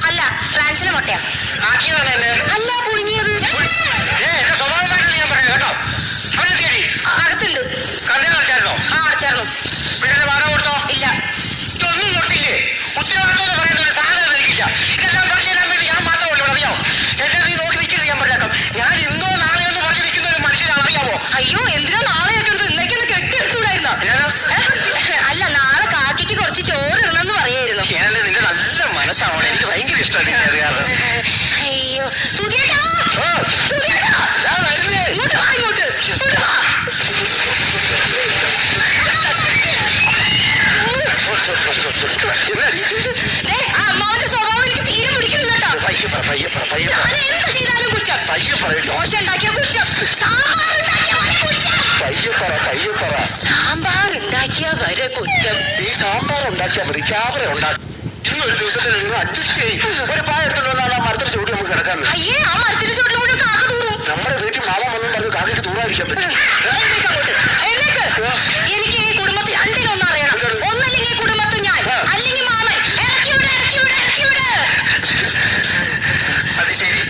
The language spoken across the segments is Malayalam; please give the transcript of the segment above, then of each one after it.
അല്ല, ഫ്രാൻസിലെ മുട്ടയാ. അല്ല, പുഴുങ്ങിയത്. അകത്തുണ്ട്. അടച്ചായിരുന്നു. ഇല്ല. ഒന്നും കൊടുത്തില്ലേ? ഉത്തരവാദിത്വം എന്ന് പറയുന്ന ഒരു സാധനം എനിക്കില്ല. ഇതെല്ലാം പറഞ്ഞു തരാൻ വേണ്ടി ഞാൻ മാത്രമേ ഉള്ളൂ, അറിയാമോ? എന്നെ നീ നോക്കി നിൽക്കുന്നത് ഞാൻ പറഞ്ഞേക്കാം. ഞാൻ ഇന്നോ നാളെയോ എന്ന് പറഞ്ഞു നിൽക്കുന്ന ഒരു മനുഷ്യനാണ്, അറിയാമോ? അയ്യോ, എന്തിനാ നാളെയൊക്കെ എടുത്ത് ഇന്നേക്കൊന്ന് കെട്ടിയെടുത്തുകൂടായിരുന്നോ? അല്ല, നാളെ കാക്കിക്ക് കുറച്ച് ചോറ് ഇടണമെന്ന് പറയായിരുന്നു. നിന്റെ നല്ല മനസ്സാവണം, എനിക്ക് ഭയങ്കര ഇഷ്ടമാണ്. അയ്യോ, സുധിയേട്ടാ, ഇങ്ങോട്ട് വാ, ഇങ്ങോട്ട് വാ. അമ്മാവന്റെ സ്വഭാവം എനിക്ക് തീരെ പിടിക്കുന്നില്ല കേട്ടോ. എന്ത് ചെയ്താലും കുറ്റം. ദോശ ഉണ്ടാക്കിയ കുറ്റം, സാമ്പാർ ഉണ്ടാക്കിയ വരെ കുറ്റം. ഈ സാമ്പാർ ഉണ്ടാക്കിയാൽ മതി, ക്യാമറ ഉണ്ടാക്കി. ഇന്നൊരു ദിവസത്തിൽ നിങ്ങൾ അഡ്ജസ്റ്റ് ചെയ്യും. ഒരു പായ എടുത്തുള്ള ആ മരത്തിന് ചൂട് നമുക്ക് കിടക്കാൻ. അയ്യേ, ആ മരത്തിന് ചൂട് കൂടെ കാക്ക തൂറും. നമ്മുടെ വീട്ടിൽ മാമൻ വന്നും പറഞ്ഞു കാക്കയ്ക്ക് തൂറായിരിക്കാൻ പറ്റും. എനിക്ക് ഈ കുടുംബത്തിൽ രണ്ടിലൊന്നും അറിയണം. ഒന്നല്ലെങ്കിൽ ഈ കുടുംബത്തിൽ ഞാൻ, അല്ലെങ്കിൽ മാമൻ. അത് ശരി.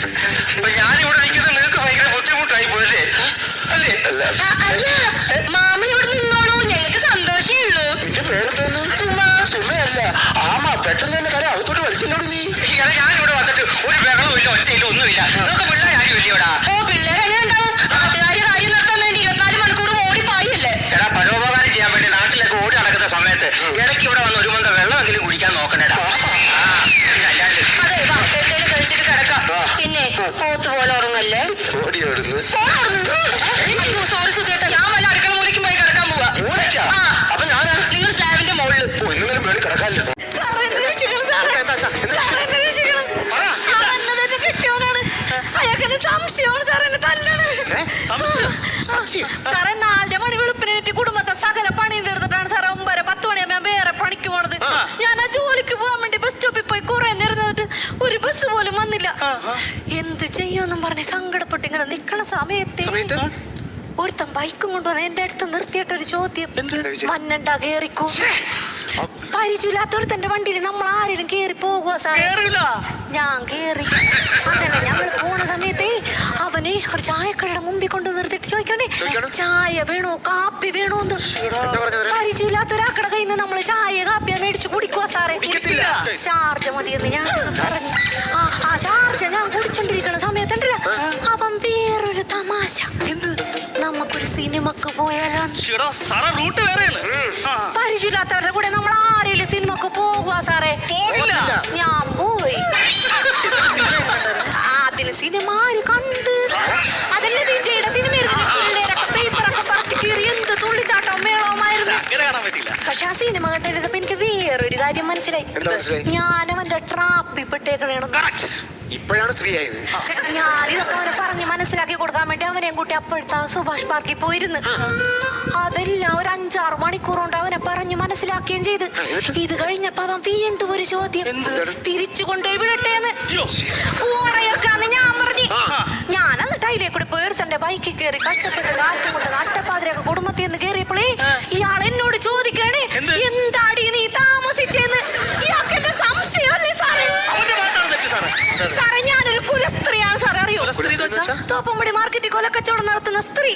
ഇപ്പൊ ഞാനിവിടെ നിൽക്കുന്നത് നിങ്ങൾക്ക് ഭയങ്കര ബുദ്ധിമുട്ടായി പോയല്ലേ? അല്ലേ? അല്ല, മാമൻ ഇവിടെ നിന്നോളൂ, ഞങ്ങൾക്ക് സന്തോഷമേ ഉള്ളൂ. നിന്റെ പേരെന്തോന്നു? സുമയല്ല. ആമാ, പെട്ടെന്ന് തന്നെ തല അകത്തോട്ട് വലിച്ചല്ലോ നീ. ഞാനിവിടെ വന്നിട്ട് ഒരു ബഹളവും ഇല്ല, ഒച്ചയില്ല, ഒന്നുമില്ല. നമുക്ക് പിള്ളേർ ആരും ഇല്ല ഇവിടെ. ഓ, പിള്ളേർ എങ്ങനെ ഉണ്ടാവും? നാട്ടുകാർ കാര്യം നിർത്താൻ വേണ്ടി 24 മണിക്കൂർ ഓടിപ്പായില്ലേ? എടാ, പരോപകാരം ചെയ്യാൻ വേണ്ടി നാട്ടിലൊക്കെ ഓടി നടക്കുന്ന സമയത്ത് ഇടയ്ക്ക് ഇവിടെ വന്ന് ഒരു മന്ത വെള്ളമെങ്കിലും കുടിക്കാൻ നോക്കണേടാ. അതെ, എന്തേലും കഴിച്ചിട്ട് കിടക്കാം. പിന്നെ പോത്ത് പോലെ ഉറങ്ങല്ലേ? അയ്യോ, സോറി സുധിയേട്ടാ, ഞാൻ വല്ല അടുക്കള മൂലയ്ക്കും പോയി കിടക്കാൻ പോവാ. അപ്പൊ ഞാനാ നിങ്ങൾ സ്ലാബിന്റെ മുകളിൽ കിടക്കാല്ലോ. സംശയമാണ് സാറേ, തല്ലാണ് സാറേ. 4 മണി വെളുപ്പിനെത്തി കുടുംബത്തെ സകല പണിയും തീർത്തിട്ടാണ് സാറേ 9-10 മണിയാകുമ്പോ വേറെ പണിക്ക് പോണത്. ഞാൻ ആ ജോലിക്ക് പോകാൻ വേണ്ടി ബസ് സ്റ്റോപ്പിൽ പോയി കുറെ നേരം നിന്നിട്ട് ഒരു ബസ് പോലും വന്നില്ല. എന്ത് ചെയ്യുമെന്നും പറഞ്ഞ് സങ്കടപ്പെട്ട് ഇങ്ങനെ നിക്കണ സമയത്ത് ഒരുത്തൻ ബൈക്കും കൊണ്ടുവന്ന് എന്റെ അടുത്ത് നിർത്തിയിട്ടൊരു ചോദ്യം, മഞ്ഞണ്ടാ കേറിക്കോ? പരിചയമില്ലാത്തൊരു തന്റെ വണ്ടിയിൽ നമ്മൾ ആരെങ്കിലും കേറി പോകുക സാറേ? ഞാൻ കേറി. അതന്നെ, ഞങ്ങൾ പോണ സമയത്തേ അവന് ഒരു ചായക്കടയുടെ മുമ്പിൽ കൊണ്ട് നിർത്തിയിട്ട് ചോദിക്കണ്ടേ, ചായ വേണോ കാപ്പി വേണോന്ന്? പരിചയമില്ലാത്തൊരാക്കടെ കയ്യിൽ നിന്ന് നമ്മള് ചായ കാപ്പിയാ മേടിച്ച് കുടിക്കുക സാറേ. ചാർജ മതിയെന്ന് ഞാൻ പറഞ്ഞു. ആ ചാർജ ഞാൻ കുടിച്ചോണ്ടിരിക്കണ സമയത്തുണ്ടല്ലോ, അവൻ വേറൊരു തമാശ. നമുക്കൊരു സിനിമക്ക് പോയാലാണ്. പരിചയമില്ലാത്തവരുടെ കൂടെ നമ്മൾ ആരെങ്കിലും സിനിമക്ക് പോകുക സാറേ? ഞാൻ പോയി. അതിന് സിനിമ ആര് കണ്ട്? അതല്ലേ വിജയുടെ സിനിമ. പിള്ളേരൊക്കെ പേപ്പറൊക്കെ പറത്തി കീറി എന്ത് തുള്ളിച്ചാട്ടം മേളമായിരുന്നു. പക്ഷെ ആ സിനിമ കണ്ടിരുന്നപ്പോ എനിക്ക് വേറൊരു കാര്യം മനസ്സിലായി. ഞാൻ അവന്റെ ട്രാപ്പിൽ പെട്ടേക്കണേന്ന്. ഇപ്പോഴാണ് സ്ത്രീ ആയത്. ഞാനിതൊക്കെ അവനെ പറഞ്ഞ് മനസ്സിലാക്കി കൊടുക്കാൻ വേണ്ടി അവനെയും കൂട്ടി അപ്പോഴത്തെ സുഭാഷ് പാർക്കിൽ പോയിരുന്നു. അതെല്ലാം ഒരു 5-6 മണിക്കൂർ കൊണ്ട് അവനെ പറഞ്ഞ് മനസ്സിലാക്കുകയും ചെയ്ത്. ഇത് കഴിഞ്ഞപ്പോ അവൻ വീണ്ടും ഒരു ചോദ്യം, തിരിച്ചു കൊണ്ടുപോയി വിടട്ടേന്ന്. ഓടയർക്കാന്ന് ഞാൻ പറഞ്ഞു. കയറി കഷ്ടപ്പെട്ട് കാറ്റുമുട്ട നട്ടപ്പാതിരൊക്കെ കുടുംബത്തിൽ നിന്ന് കയറിയപ്പോഴേ ഇയാൾ എന്നോട് ചോദിക്കണേ എന്താടി നീ താമസിച്ചെന്ന്. ഇയാൾക്ക് എന്റെ സംശയമല്ലേ സാറേ? സാറേ ഞാനൊരു കുലസ്ത്രീയാണ് സാറേ, അറിയോ? തോപ്പുംപടി മാർക്കറ്റിൽ കൊലക്കച്ചവടം നടത്തുന്ന സ്ത്രീ.